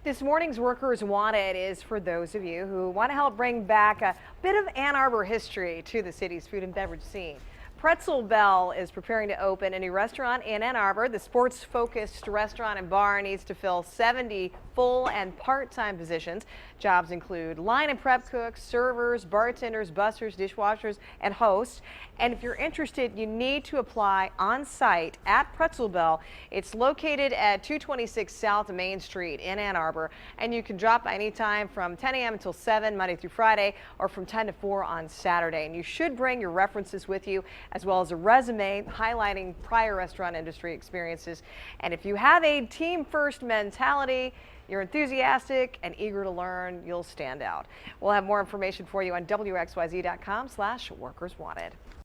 This morning's Workers Wanted is for those of you who want to help bring back a bit of Ann Arbor history to the city's food and beverage scene. Pretzel Bell is preparing to open a new restaurant in Ann Arbor. The sports-focused restaurant and bar needs to fill 70 full and part-time positions. Jobs include line and prep cooks, servers, bartenders, bussers, dishwashers, and hosts. And if you're interested, you need to apply on site at Pretzel Bell. It's located at 226 South Main Street in Ann Arbor, and you can drop anytime from 10 a.m. until 7 Monday through Friday, or from 10 to 4 on Saturday. And you should bring your references with you, as well as a resume highlighting prior restaurant industry experiences. And if you have a team first mentality, you're enthusiastic and eager to learn, you'll stand out. We'll have more information for you on WXYZ.com/workerswanted.